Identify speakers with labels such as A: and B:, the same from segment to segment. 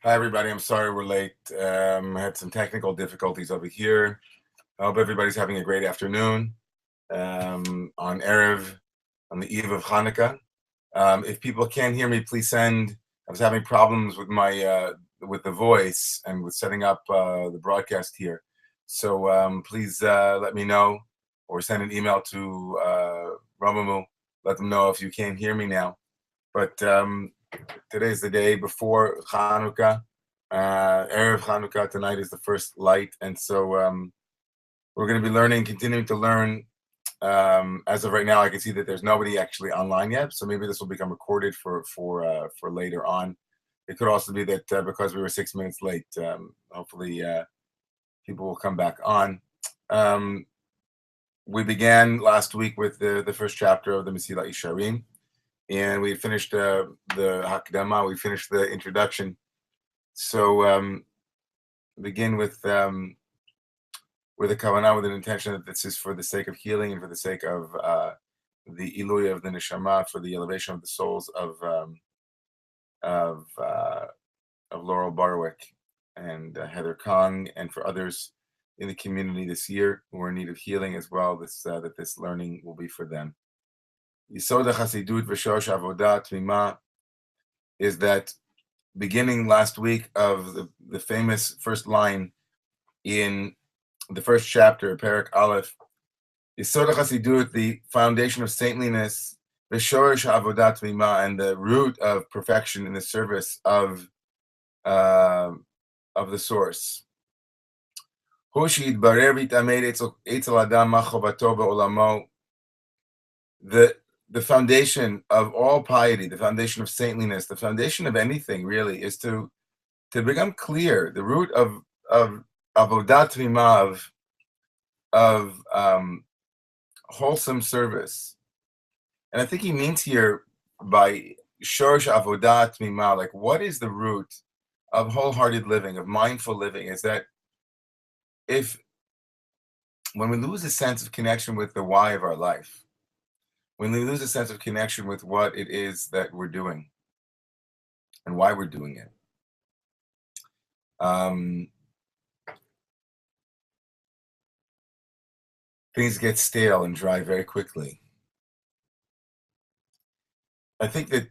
A: Hi, everybody. I'm sorry we're late. I had some technical difficulties over here. I hope everybody's having a great afternoon on on the eve of Hanukkah. If people can't hear me, please send. I was having problems with with the voice and with setting up the broadcast here. So please let me know or send an email to Romamu. Let them know if you can't hear me now. But today's the day before Hanukkah. Erev Hanukkah tonight is the first light, and so we're going to be continuing to learn. As of right now, I can see that there's nobody actually online yet, so maybe this will become recorded for later on. It could also be that because we were 6 minutes late, hopefully people will come back on. We began last week with the first chapter of the Mesilat Yesharim, and we finished the Hakdama. We finished the introduction. So begin with a kavanah, with an intention that this is for the sake of healing and for the sake of the ilui of the neshama, for the elevation of the souls of Laurel Barwick and Heather Kong, and for others in the community this year who are in need of healing as well. That this learning will be for them. Yisod HaChasidut v'shosh avodah tmima is that beginning last week of the famous first line in the first chapter, Perek Aleph, Yisod HaChasidut, the foundation of saintliness, v'shorish avodat mima, and the root of perfection in the service of the source. The foundation of all piety, the foundation of saintliness, the foundation of anything really is to become clear. The root of avodat mima, of wholesome service. And I think he means here by shorsh avodat mima, like what is the root of wholehearted living, of mindful living, is that when we lose a sense of connection with the why of our life, when we lose a sense of connection with what it is that we're doing and why we're doing it, things get stale and dry very quickly. I think that,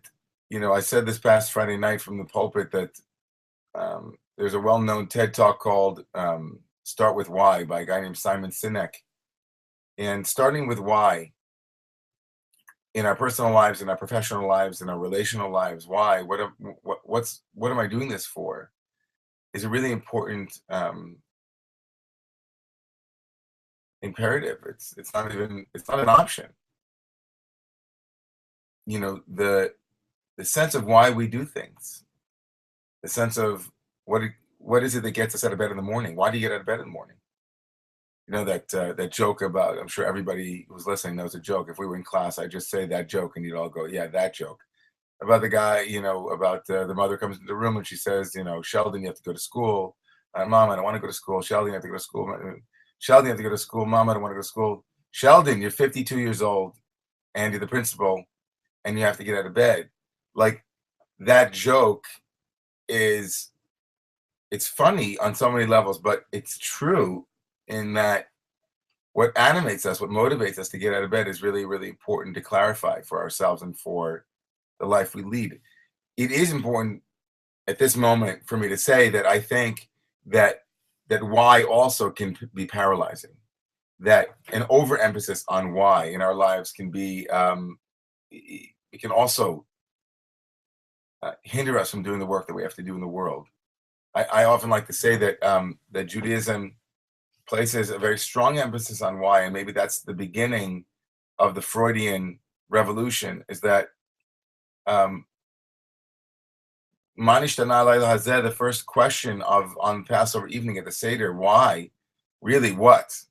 A: I said this past Friday night from the pulpit that there's a well-known TED Talk called Start With Why by a guy named Simon Sinek. And starting with why, in our personal lives, in our professional lives, in our relational lives, why, what am I doing this for, is a really important imperative. It's not an option. The sense of why we do things, the sense of what is it that gets us out of bed in the morning? Why do you get out of bed in the morning? That joke about, I'm sure everybody who's listening knows a joke. If we were in class, I'd just say that joke and you'd all go, yeah, that joke. About the guy, about the mother comes into the room and she says, Sheldon, you have to go to school. Mom, I don't want to go to school. Sheldon, you have to go to school. Sheldon, you have to go to school. Mom, I don't want to go to school. Sheldon, you're 52 years old and you're the principal and you have to get out of bed. Like, that joke it's funny on so many levels, but it's true in that what animates us, what motivates us to get out of bed is really, really important to clarify for ourselves and for the life we lead. It is important at this moment for me to say that I think that why also can be paralyzing, that an overemphasis on why in our lives can be, it can also hinder us from doing the work that we have to do in the world. I often like to say that that Judaism places a very strong emphasis on why, and maybe that's the beginning of the Freudian revolution, is that the first question on Passover evening at the Seder, why? Really, what?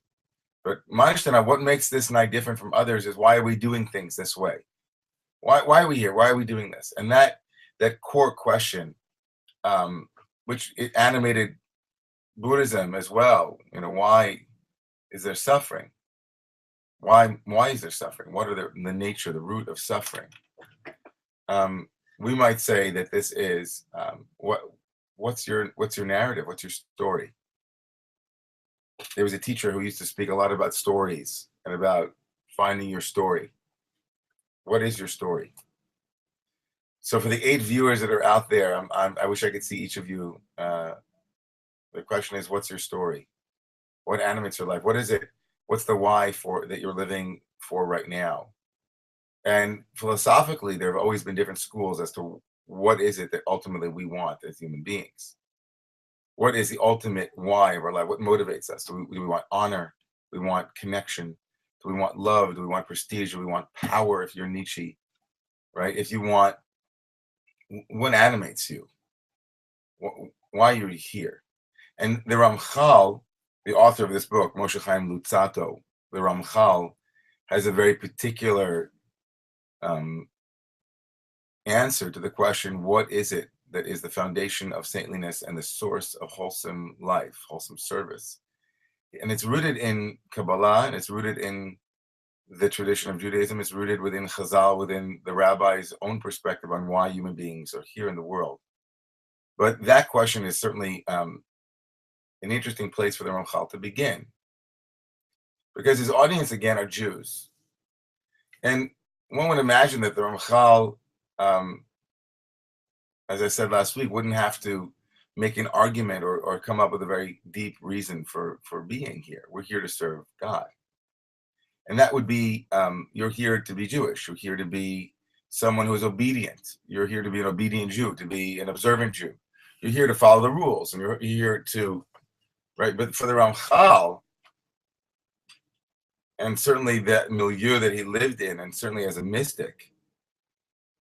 A: But what makes this night different from others is, why are we doing things this way? Why are we here? Why are we doing this? And that core question, which it animated Buddhism as well. Why is there suffering? Why is there suffering? What are the nature, the root of suffering? We might say that this is what's your narrative? What's your story? There was a teacher who used to speak a lot about stories and about finding your story. What is your story? So for the 8 viewers that are out there, I wish I could see each of you. The question is, what's your story? What animates your life? What is it? What's the why for that you're living for right now? And philosophically, there have always been different schools as to what is it that ultimately we want as human beings. What is the ultimate why of our life? What motivates us? Do we want honor? Do we want connection? Do we want love? Do we want prestige? Do we want power? If you're Nietzsche, right? If you want, what animates you? Why are you here? And the Ramchal, the author of this book, Moshe Chaim Luzzatto, the Ramchal, has a very particular um, answer to the question, what is it that is the foundation of saintliness and the source of wholesome life, wholesome service? And it's rooted in Kabbalah, and it's rooted in the tradition of Judaism. It's rooted within Chazal, within the rabbi's own perspective on why human beings are here in the world. But that question is certainly an interesting place for the Ramchal to begin, because his audience, again, are Jews. And one would imagine that the Ramchal, as I said last week, wouldn't have to make an argument or come up with a very deep reason for being here. We're here to serve God. And that would be, you're here to be Jewish. You're here to be someone who is obedient. You're here to be an obedient Jew, to be an observant Jew. You're here to follow the rules, and you're here to, right? But for the Ramchal, and certainly that milieu that he lived in, and certainly as a mystic,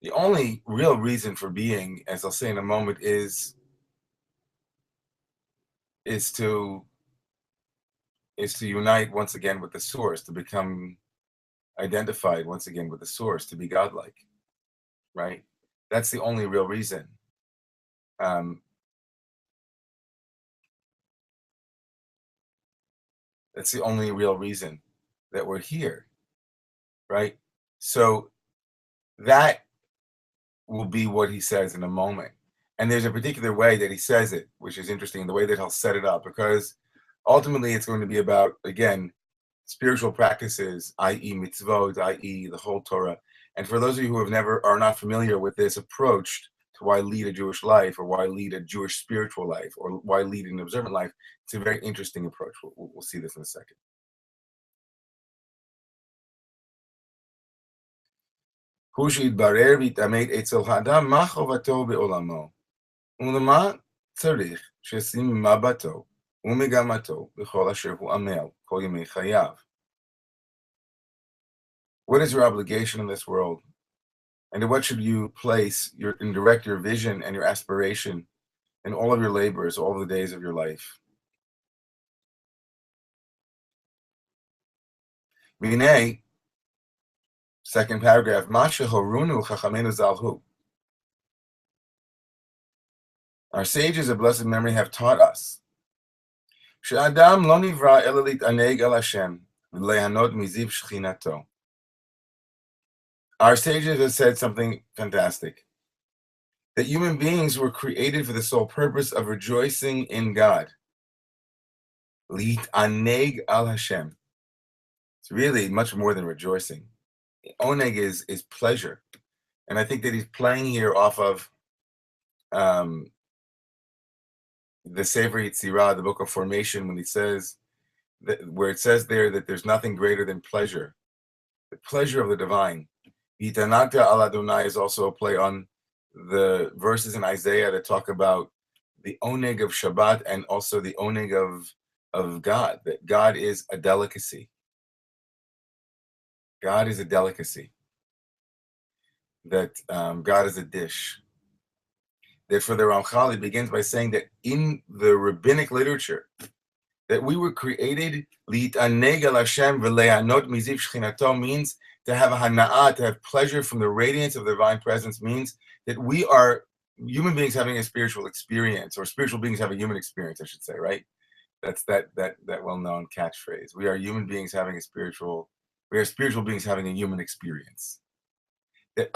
A: the only real reason for being, as I'll say in a moment, is to unite once again with the source, to become identified once again with the source, to be godlike, right? That's the only real reason. That's the only real reason that we're here, right? So that will be what he says in a moment. And there's a particular way that he says it, which is interesting, the way that he'll set it up, because ultimately it's going to be about, again, spiritual practices, i.e. mitzvot, i.e. the whole Torah. And for those of you who are not familiar with this approach to why lead a Jewish life, or why lead a Jewish spiritual life, or why lead an observant life, it's a very interesting approach. We'll see this in a second. הוא שיתברר ויתעמק אצל האדם מה חובתו בעולמו, ולמה צריך שישים מבטו ומגמתו בכל אשר הוא עמל כל ימי חייו. What is your obligation in this world? And to what should you place and direct your vision and your aspiration in all of your labors, all of the days of your life? V'nei, second paragraph, Ma shehorunu chachamenu zalhu. Our sages of blessed memory have taught us, she'adam lo nivra ela lit'aneg el Hashem v'lehanot miziv shechinato. Our sages have said something fantastic, that human beings were created for the sole purpose of rejoicing in God. Lit'aneg al Hashem. It's really much more than rejoicing. Oneg is pleasure. And I think that he's playing here off of the Sefer Yetzirah, the book of formation, when he says, where it says there that there's nothing greater than pleasure, the pleasure of the divine. Yitanagta al Adonai is also a play on the verses in Isaiah that talk about the oneg of Shabbat, and also the oneg of God, that God is a delicacy. God is a delicacy. That God is a dish. That for the Ramchal, he begins by saying that in the rabbinic literature, that we were created li'taneg el Hashem v'lehanot miziv shechinato, means to have a hana'ah, to have pleasure from the radiance of the divine presence, means that we are human beings having a spiritual experience, or spiritual beings having a human experience, I should say, right? That's that well-known catchphrase. We are human beings having we are spiritual beings having a human experience. That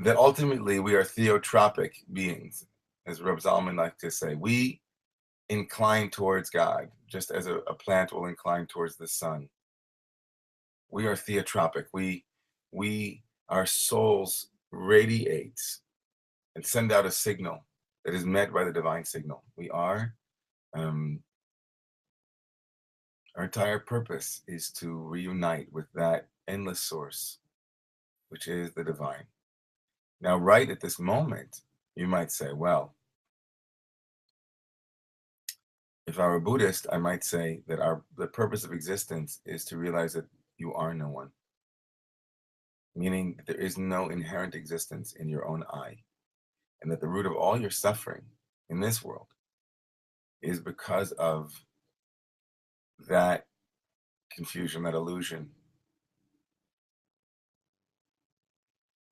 A: that ultimately we are theotropic beings, as Reb Zalman liked to say. We incline towards God, just as a plant will incline towards the sun. We are theotropic. Our souls radiate and send out a signal that is met by the divine signal. Our entire purpose is to reunite with that endless source, which is the divine. Now, right at this moment, you might say, well, if I were a Buddhist, I might say that the purpose of existence is to realize that you are no one, meaning that there is no inherent existence in your own I, and that the root of all your suffering in this world is because of that confusion, that illusion.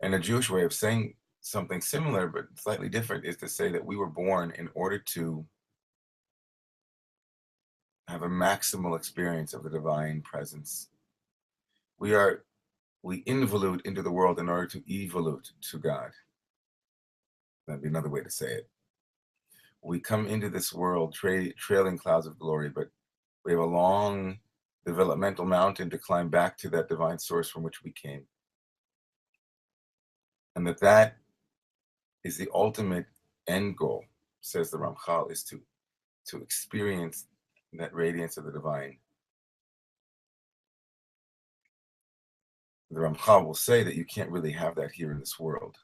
A: And a Jewish way of saying something similar but slightly different is to say that we were born in order to have a maximal experience of the divine presence. We involute into the world in order to evolute to God. That'd be another way to say it. We come into this world trailing clouds of glory, but we have a long developmental mountain to climb back to that divine source from which we came. And that is the ultimate end goal, says the Ramchal, is to experience that radiance of the divine. The Ramchal will say that you can't really have that here in this world.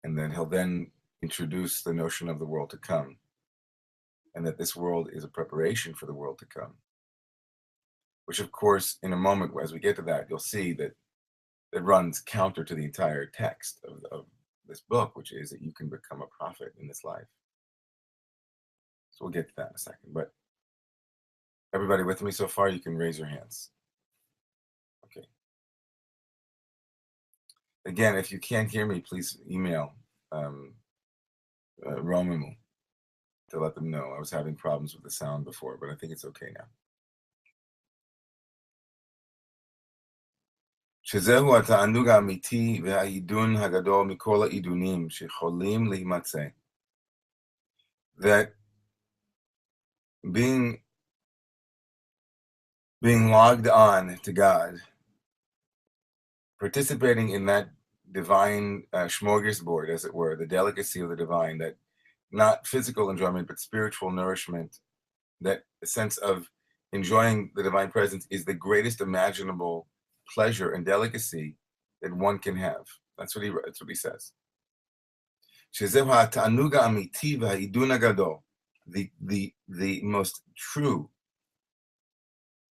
A: And then he'll then introduce the notion of the world to come, and that this world is a preparation for the world to come. Which, of course, in a moment, as we get to that, you'll see that it runs counter to the entire text of this book, which is that you can become a prophet in this life. So we'll get to that in a second. But everybody with me so far, you can raise your hands. Okay. Again, if you can't hear me, please email Romumu to let them know. I was having problems with the sound before, but I think it's okay now. שזהו התענוג האמיתי והעידון הגדול מכל העידונים שיכולים להימצא. That being logged on to God, participating in that divine smorgasbord, as it were, the delicacy of the divine, that not physical enjoyment, but spiritual nourishment, that sense of enjoying the divine presence is the greatest imaginable pleasure and delicacy that one can have. That's what he says. שזהו התענוג האמיתי והעידון הגדול, the most true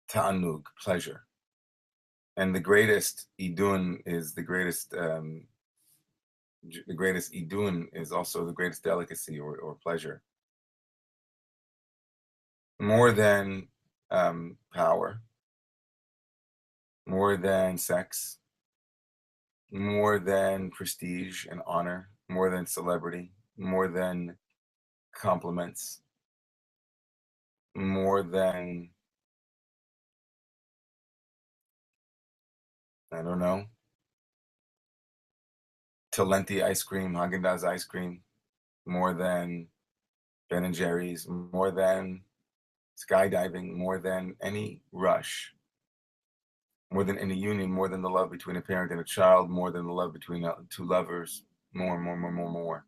A: ta'anug, pleasure. And the greatest idun is the greatest idun is also the greatest delicacy or pleasure. More than power, more than sex, more than prestige and honor, more than celebrity, more than compliments, more than, I don't know, Talenti ice cream, Haagen-Dazs ice cream, more than Ben and Jerry's, more than skydiving, more than any rush, more than any union, more than the love between a parent and a child, more than the love between two lovers, more.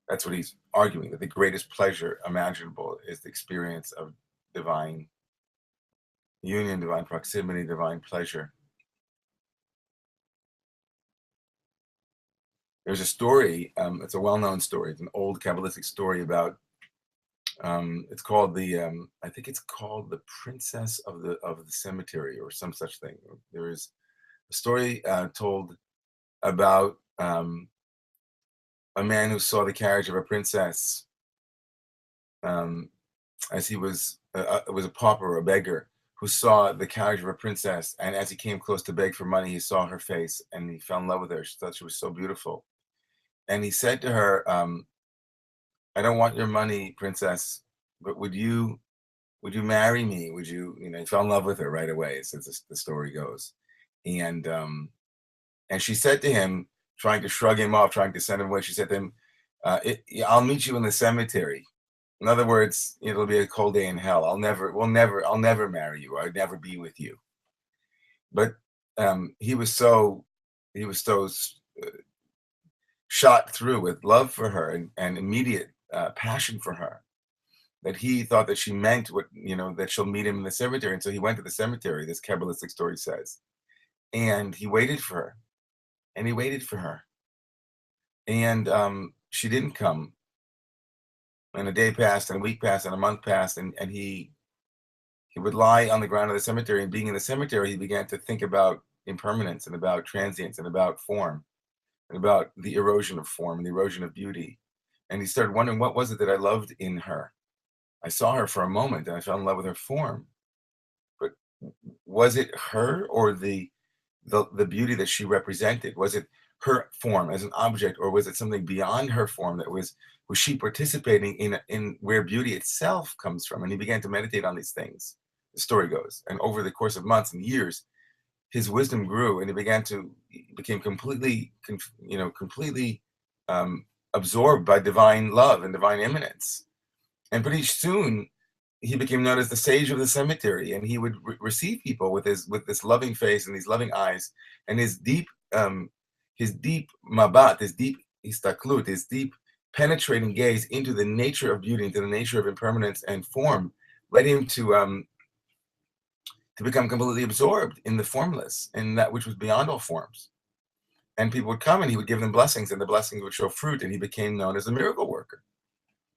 A: That's what he's arguing, that the greatest pleasure imaginable is the experience of divine union, divine proximity, divine pleasure. There's a story, it's a well-known story, it's an old Kabbalistic story about, it's called I think it's called the Princess of the Cemetery or some such thing. There is a story told about a man who saw the carriage of a princess as he was, it was a pauper or a beggar who saw the carriage of a princess, and as he came close to beg for money, he saw her face and he fell in love with her. She thought she was so beautiful. And he said to her, I don't want your money, princess, but would you marry me? Would you, he fell in love with her right away, since the story goes. And And she said to him, trying to shrug him off, trying to send him away, she said to him, I'll meet you in the cemetery. In other words, it'll be a cold day in hell. I'll never marry you. I'd never be with you. But he was so shot through with love for her and immediate passion for her that he thought that she meant what, that she'll meet him in the cemetery. And so he went to the cemetery, this Kabbalistic story says, and he waited for her, and he waited for her. And she didn't come. And a day passed, and a week passed, and a month passed, and he would lie on the ground of the cemetery. And being in the cemetery, he began to think about impermanence and about transience and about form and about the erosion of form and the erosion of beauty. And he started wondering, what was it that I loved in her? I saw her for a moment, and I fell in love with her form. But was it her or the beauty that she represented? Was it her form as an object, or was it something beyond her form that was she participating in where beauty itself comes from? And he began to meditate on these things, the story goes. And over the course of months and years, his wisdom grew, and he became completely absorbed by divine love and divine immanence. And pretty soon he became known as the sage of the cemetery, and he would receive people with this loving face and these loving eyes, and his deep mabat, his deep istaklut, his deep penetrating gaze into the nature of beauty, into the nature of impermanence and form, led him to become completely absorbed in the formless, in that which was beyond all forms. And people would come, and he would give them blessings, and the blessings would show fruit, and he became known as a miracle worker.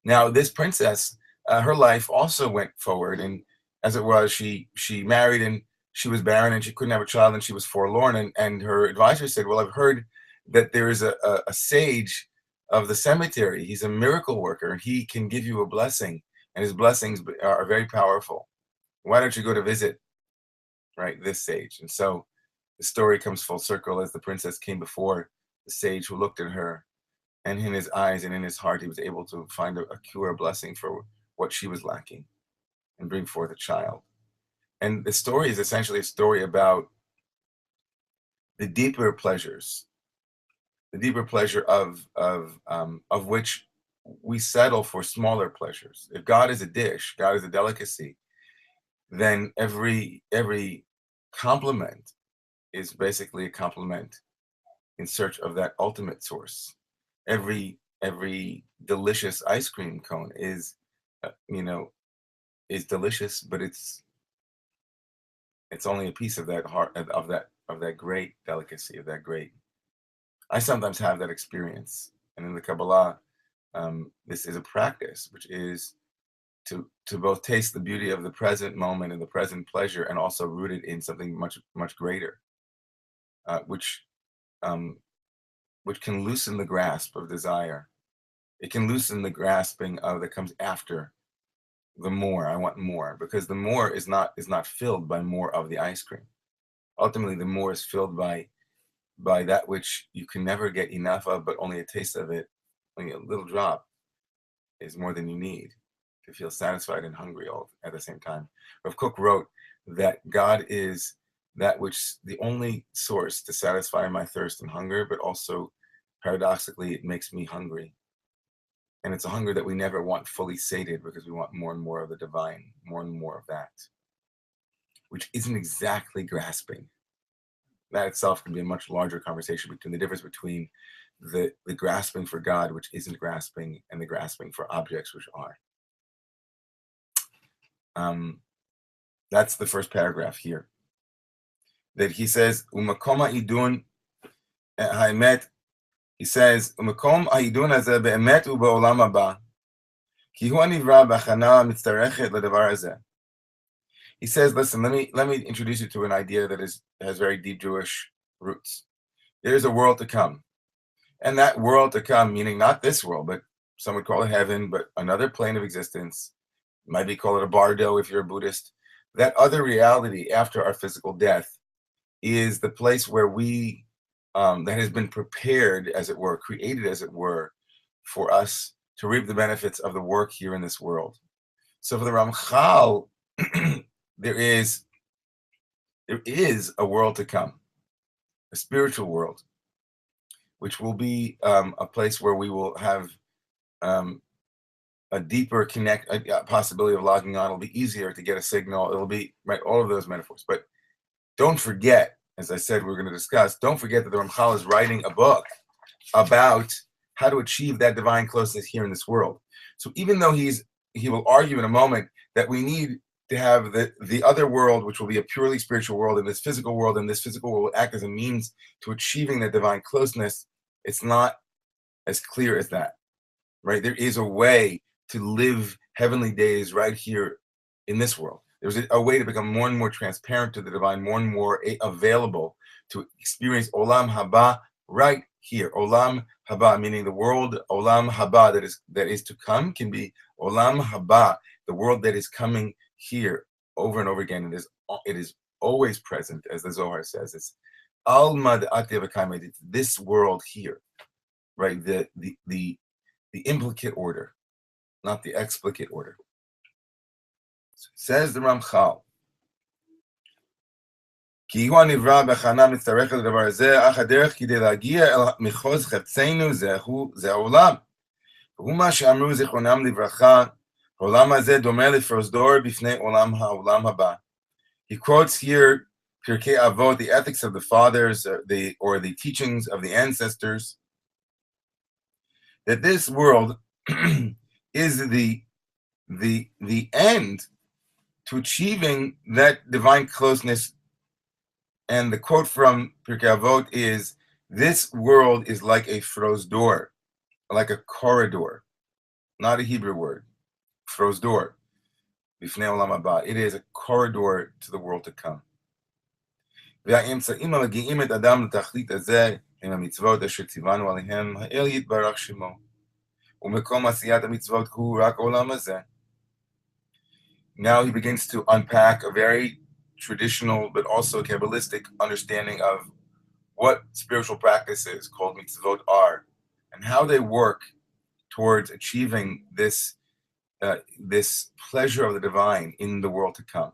A: Now, this princess, her life also went forward, and as it was, she married, and she was barren, and she couldn't have a child, and she was forlorn. And her advisor said, well, I've heard that there is a sage of the cemetery. He's a miracle worker, and he can give you a blessing, and his blessings are very powerful. Why don't you go to visit, right, this sage? And so the story comes full circle as the princess came before the sage, who looked at her, and in his eyes and in his heart, he was able to find a cure, a blessing for what she was lacking, and bring forth a child. And the story is essentially a story about the deeper pleasures, of which we settle for smaller pleasures. If God is a dish, God is a delicacy, then every compliment is basically a compliment in search of that ultimate source. Every delicious ice cream cone is delicious, but it's only a piece of that heart, of that great delicacy, of that great. I sometimes have that experience, and in the Kabbalah, this is a practice, which is to both taste the beauty of the present moment and the present pleasure, and also root it in something much, much greater, which can loosen the grasp of desire. It can loosen the grasping of that comes after the more. I want more, because the more is not filled by more of the ice cream. Ultimately, the more is filled by that which you can never get enough of, but only a taste of it, only a little drop, is more than you need to feel satisfied and hungry all at the same time. Rav Kook wrote that God is that which the only source to satisfy my thirst and hunger, but also paradoxically, it makes me hungry. And it's a hunger that we never want fully sated, because we want more and more of the divine, more and more of that, which isn't exactly grasping. That itself can be a much larger conversation between the difference between the grasping for God, which isn't grasping, and the grasping for objects, which are. That's the first paragraph here. That he says, Umakoma idun ha'emet. He says, Umakom ha'idun hazeh be'emet u'ba'olam haba. Ki hu hanivra b'achana mitztarechet ledavar hazeh. He says, listen, let me introduce you to an idea that has very deep Jewish roots. There's a world to come. And that world to come, meaning not this world, but some would call it heaven, but another plane of existence. Might be called it a bardo if you're a Buddhist. That other reality after our physical death is the place where we, that has been prepared, as it were, created, as it were, for us to reap the benefits of the work here in this world. So for the Ramchal, there is a world to come, a spiritual world, which will be a place where we will have um, a deeper a possibility of logging on. It'll be easier to get a signal. It'll be, right, all of those metaphors. But don't forget, as I said, we're going to discuss, don't forget that the Ramchal is writing a book about how to achieve that divine closeness here in this world. So even though he will argue in a moment that we need to have the other world, which will be a purely spiritual world, and this physical world, and this physical world will act as a means to achieving that divine closeness, it's not as clear as that, right? There is a way to live heavenly days right here in this world. There's a way to become more and more transparent to the divine, more and more available to experience Olam Haba right here. Olam Haba, meaning the world, Olam Haba, that is to come, can be Olam Haba, the world that is coming here over and over again. It is always present, as the Zohar says. It's Alma De'atevakamed, it's this world here, right? The implicate order, not the explicate order. Says the Ramchal, כי הוא הנברא בהכנה מצטרך לדבר הזה, אך הדרך כדי להגיע אל מחוז חפצנו זה העולם. והוא מה שאמרו זיכרונם לברכה, העולם הזה דומה לפרוזדור בפני העולם הבא. He quotes here Pirkei Avot, the ethics of the fathers, or the teachings of the ancestors, that this world is the end to achieving that divine closeness. And the quote from Pirkei Avot is, this world is like a frosdor, like a corridor, not a Hebrew word, frosdor, b'fnei olam haba. It is a corridor to the world to come. והאמצעים המגיעים את אדם לתכלית הזה הם המצוות אשר ציוונו עליהם, האל יתברך שמו. ומקום עשיית המצוות הוא רק עולם הזה. Now he begins to unpack a very traditional but also Kabbalistic understanding of what spiritual practices called mitzvot are and how they work towards achieving this pleasure of the divine in the world to come.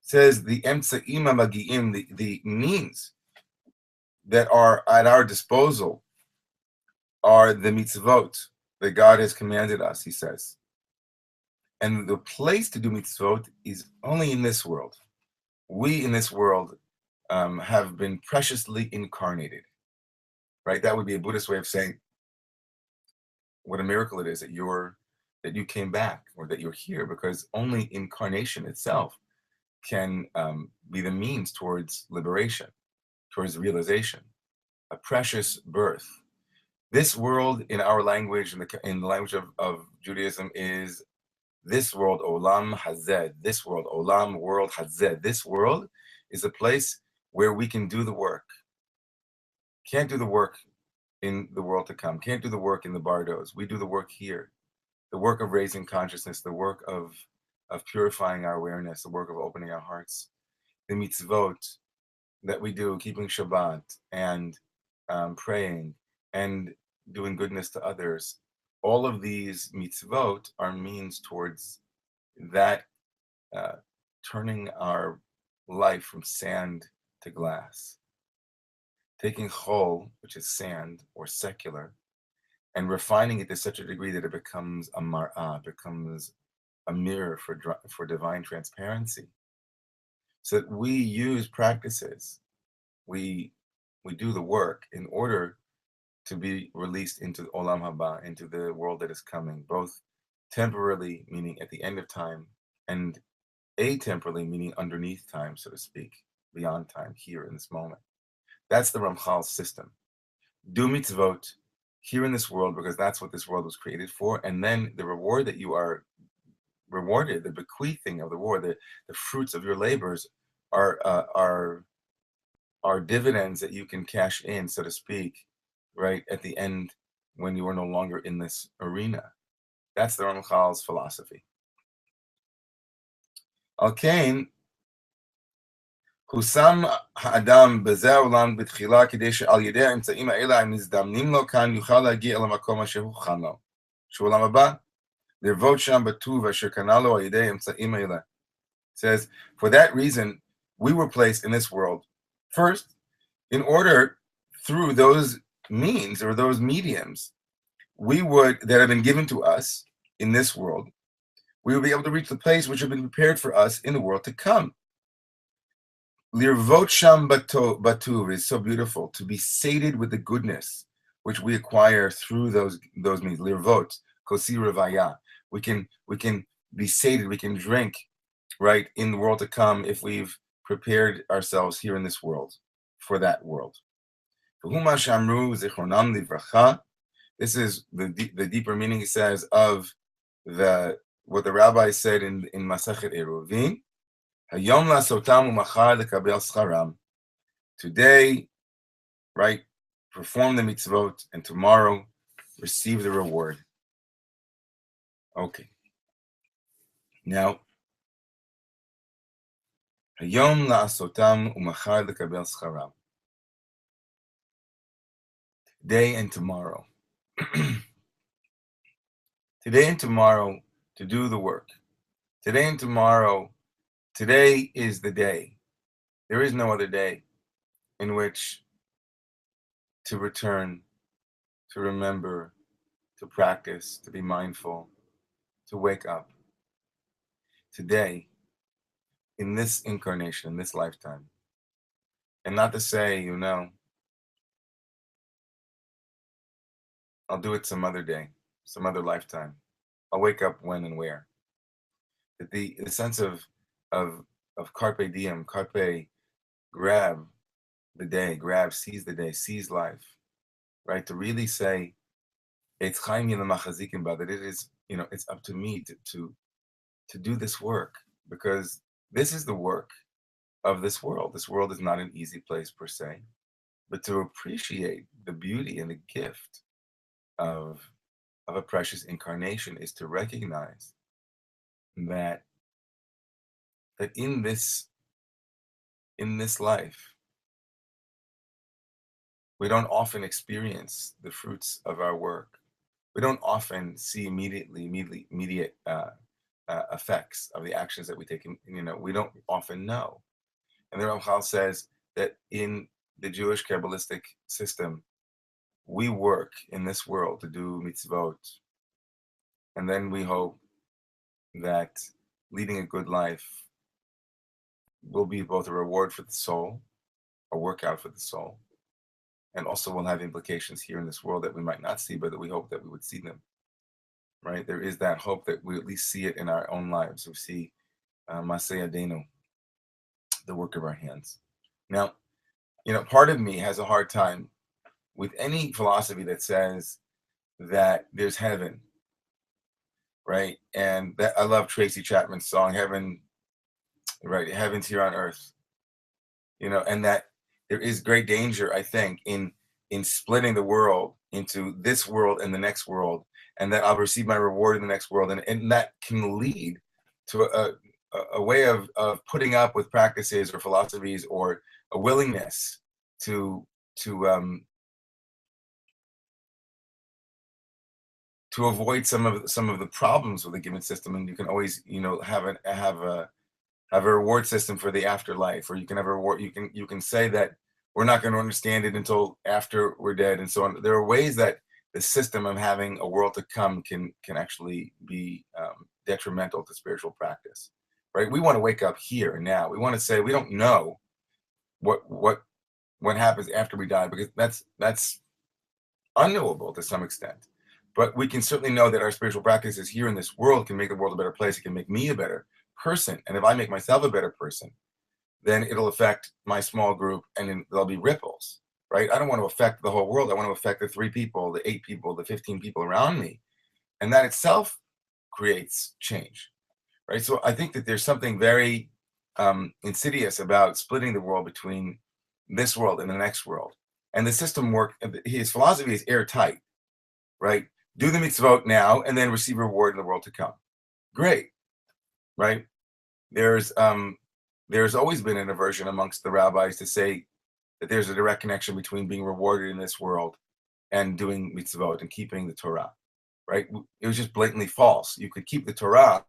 A: It says the emtsa'im hamagi'im, the means that are at our disposal are the mitzvot that God has commanded us, he says. And the place to do mitzvot is only in this world. We in this world have been preciously incarnated, right? That would be a Buddhist way of saying what a miracle it is that you came back, or that you're here, because only incarnation itself can be the means towards liberation, towards realization, a precious birth. This world, in our language, in the language of Judaism, is this world, Olam Hazed, this world, Olam, world, Hazed. This world is a place where we can do the work. Can't do the work in the world to come. Can't do the work in the bardos. We do the work here. The work of raising consciousness, the work of purifying our awareness, the work of opening our hearts. The mitzvot that we do, keeping Shabbat and praying and doing goodness to others. All of these mitzvot are means towards that, turning our life from sand to glass. Taking chol, which is sand or secular, and refining it to such a degree that it becomes a mar'ah, becomes a mirror for divine transparency. So that we use practices, we do the work in order to be released into Olam Haba, into the world that is coming, both temporarily, meaning at the end of time, and atemporally, meaning underneath time, so to speak, beyond time, here in this moment. That's the Ramchal's system. Do mitzvot here in this world, because that's what this world was created for, and then the reward that you are rewarded, the bequeathing of the reward, the fruits of your labors are dividends that you can cash in, so to speak, right at the end when you are no longer in this arena. That's the Ramchal's philosophy. Al-Kain, הושם האדם בזה העולם בתחילה כדי שעל ידי האמצעים האלה המזדמנים לו כאן יוכל להגיע אל המקום אשר הוכן לו, שהוא עולם הבא, לרבות שם בטוב אשר קנה לו על ידי האמצעים האלה. It says, for that reason, we were placed in this world, first, in order, through those means or those mediums that have been given to us in this world, we will be able to reach the place which have been prepared for us in the world to come. Lirvot sham batuv is so beautiful, to be sated with the goodness which we acquire through those means. Lirvot, kosi revaya. We can be sated, we can drink, right, in the world to come if we've prepared ourselves here in this world for that world. This is the deeper meaning, he says, of what the rabbi said in Masachet Eruvin. Hayom lasotam u'machar lekabel scharam. Today, right, perform the mitzvot, and tomorrow receive the reward. Okay. Now, Hayom lasotam u'machar lekabel scharam. Today and tomorrow. Today and tomorrow to do the work. Today and tomorrow. Today is the day. There is no other day in which to return, to remember, to practice, to be mindful, to wake up. Today, in this incarnation, in this lifetime. And not to say, I'll do it some other day, some other lifetime. I'll wake up when and where. The sense of carpe diem, grab the day, seize the day, seize life, right? To really say, it's chaim yina machazikim ba, that it is, it's up to me to do this work, because this is the work of this world. This world is not an easy place per se, but to appreciate the beauty and the gift of a precious incarnation is to recognize that in this life, we don't often experience the fruits of our work. We don't often see immediate effects of the actions that we take. We don't often know. And the Ramchal says that in the Jewish Kabbalistic system, we work in this world to do mitzvot, and then we hope that leading a good life will be both a reward for the soul, a workout for the soul, and also will have implications here in this world that we might not see, but that we hope that we would see them, right? There is that hope that we at least see it in our own lives. We see Maseh Yadenu, the work of our hands. Now, part of me has a hard time with any philosophy that says that there's heaven, right? And that I love Tracy Chapman's song, Heaven, right? Heaven's here on earth, and that there is great danger, I think, in splitting the world into this world and the next world, and that I'll receive my reward in the next world. And that can lead to a way of putting up with practices or philosophies, or a willingness to avoid some of the problems with a given system. And you can always, have a reward system for the afterlife, or you can have a reward. You can say that we're not going to understand it until after we're dead, and so on. There are ways that the system of having a world to come can actually be detrimental to spiritual practice, right? We want to wake up here and now. We want to say we don't know what happens after we die, because that's unknowable to some extent. But we can certainly know that our spiritual practices here in this world can make the world a better place. It can make me a better person. And if I make myself a better person, then it'll affect my small group, and then there'll be ripples, right? I don't want to affect the whole world. I want to affect the 3 people, the 8 people, the 15 people around me. And that itself creates change, right? So I think that there's something very insidious about splitting the world between this world and the next world. And the system his philosophy is airtight, right? Do the mitzvot now and then receive reward in the world to come. Great, right? There's always been an aversion amongst the rabbis to say that there's a direct connection between being rewarded in this world and doing mitzvot and keeping the Torah, right? It was just blatantly false. You could keep the Torah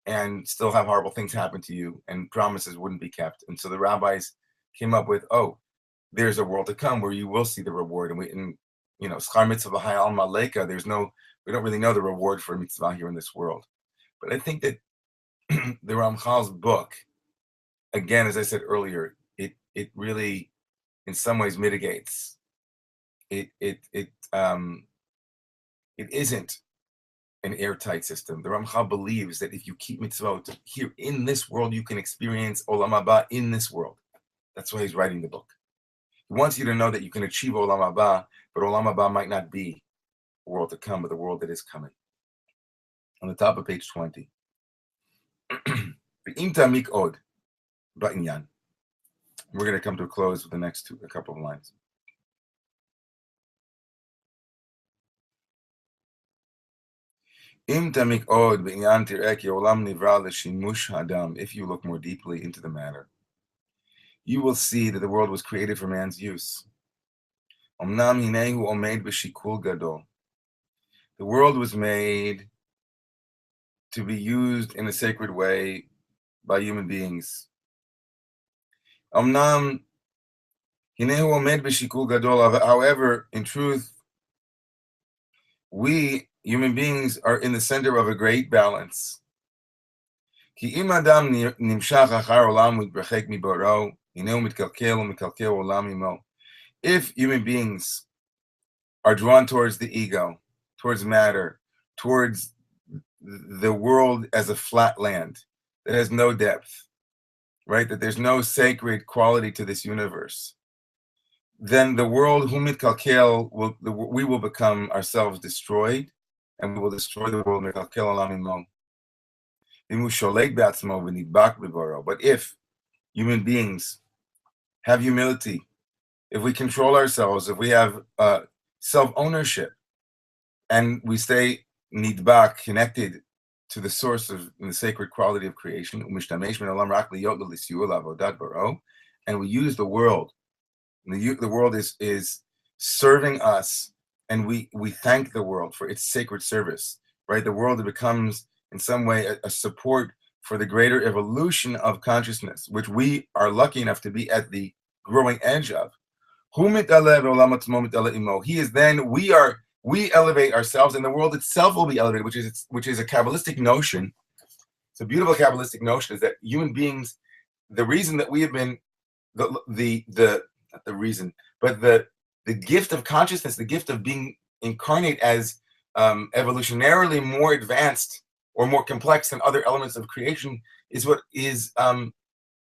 A: and still have horrible things happen to you, and promises wouldn't be kept. And so the rabbis came up with, there's a world to come where you will see the reward. And schar mitzvah hayal maleka. We don't really know the reward for mitzvah here in this world. But I think that the Ramchal's book, again, as I said earlier, it really, in some ways, mitigates. It isn't an airtight system. The Ramchal believes that if you keep mitzvot here in this world, you can experience olam haba in this world. That's why he's writing the book. He wants you to know that you can achieve olam haba, but olam haba might not be the world to come, but the world that is coming. On the top of page 20. We're going to come to a close with the next a couple of lines. If you look more deeply into the matter, you will see that the world was created for man's use. The world was made to be used in a sacred way by human beings. However, in truth, we human beings are in the center of a great balance. If human beings are drawn towards the ego, towards matter, towards the world as a flat land that has no depth, right? That there's no sacred quality to this universe, then the world, we will become ourselves destroyed, and we will destroy the world. But if human beings have humility, if we control ourselves, if we have self-ownership, and we stay nidbak, connected to the source of the sacred quality of creation, and we use the world, and the world is serving us, and we thank the world for its sacred service, right? The world becomes in some way a support for the greater evolution of consciousness, which we are lucky enough to be at the growing edge of. He is then, we elevate ourselves, and the world itself will be elevated, which is a Kabbalistic notion. It's a beautiful Kabbalistic notion, is that human beings, the reason that we have been not the reason, but the gift of consciousness, the gift of being incarnate as evolutionarily more advanced or more complex than other elements of creation, is what is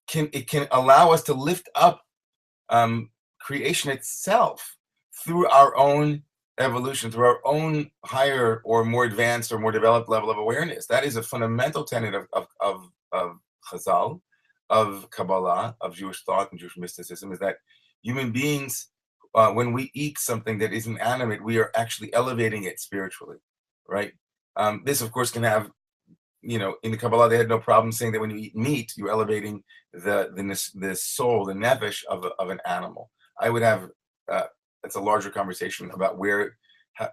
A: can allow us to lift up creation itself through our own evolution, through our own higher or more advanced or more developed level of awareness. That is a fundamental tenet of Chazal, of Kabbalah, of Jewish thought and Jewish mysticism, is that human beings, when we eat something that is inanimate, we are actually elevating it spiritually, right? This, of course, can have, in the Kabbalah, they had no problem saying that when you eat meat, you're elevating the soul, the nefesh of an animal. I would have, that's a larger conversation about where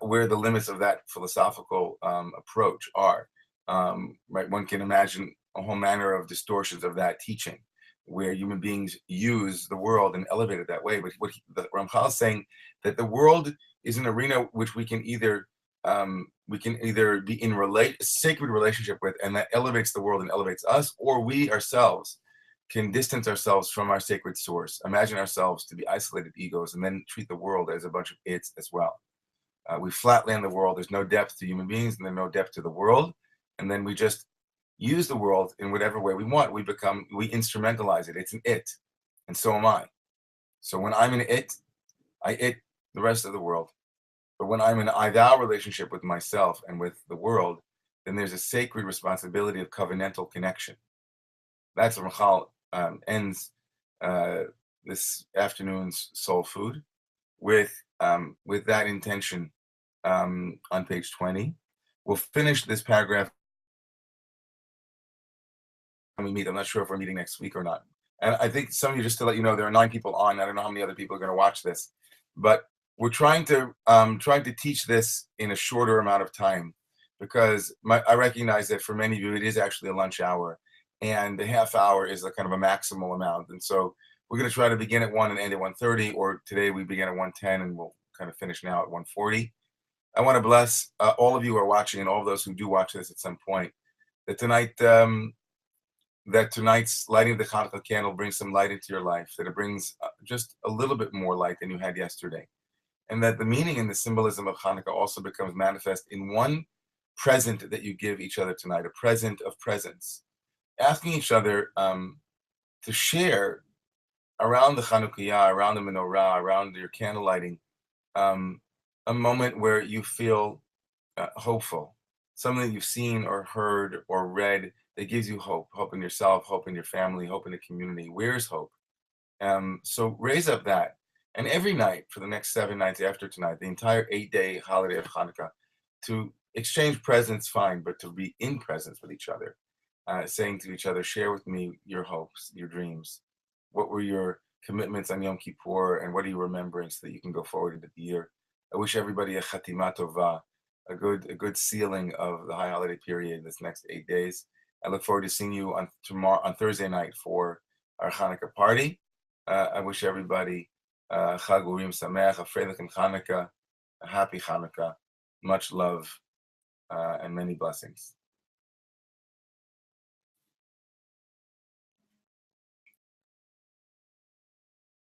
A: the limits of that philosophical approach are. Right? One can imagine a whole manner of distortions of that teaching, where human beings use the world and elevate it that way. But what the Ramchal is saying, that the world is an arena which we can either be in sacred relationship with, and that elevates the world and elevates us, or we ourselves can distance ourselves from our sacred source, imagine ourselves to be isolated egos, and then treat the world as a bunch of its as well. We flatland the world. There's no depth to human beings, and there's no depth to the world. And then we just use the world in whatever way we want. We instrumentalize it. It's an it. And so am I. So when I'm an it, I it the rest of the world. But when I'm in an I-thou relationship with myself and with the world, then there's a sacred responsibility of covenantal connection. That's what Ramchal ends this afternoon's soul food with that intention on page 20. We'll finish this paragraph when we meet. I'm not sure if we're meeting next week or not. And I think some of you, just to let you know, there are 9 people on. I don't know how many other people are going to watch this, but we're trying to teach this in a shorter amount of time, because I recognize that for many of you, it is actually a lunch hour, and the half hour is a kind of a maximal amount. And so we're going to try to begin at 1 and end at 1:30, or today we begin at 1:10 and we'll kind of finish now at 1:40. I want to bless all of you who are watching and all of those who do watch this at some point. That tonight, that tonight's lighting of the Hanukkah candle brings some light into your life. That it brings just a little bit more light than you had yesterday, and that the meaning and the symbolism of Hanukkah also becomes manifest in one present that you give each other tonight, a present of presence, asking each other to share around the Chanukiah, around the menorah, around your candle lighting, a moment where you feel hopeful, something that you've seen or heard or read that gives you hope, hope in yourself, hope in your family, hope in the community. Where's hope? So raise up that. And every night for the next 7 nights after tonight, the entire 8-day holiday of Hanukkah, to exchange presents, fine, but to be in presence with each other, saying to each other, share with me your hopes, your dreams. What were your commitments on Yom Kippur, and what are you remembering so that you can go forward into the year? I wish everybody a Chatima Tova, a good sealing of the high holiday period this next 8 days. I look forward to seeing you on Thursday night for our Hanukkah party. I wish everybody Chag Urim Sameach, a Freilich Hanukkah, a happy Hanukkah, much love, and many blessings.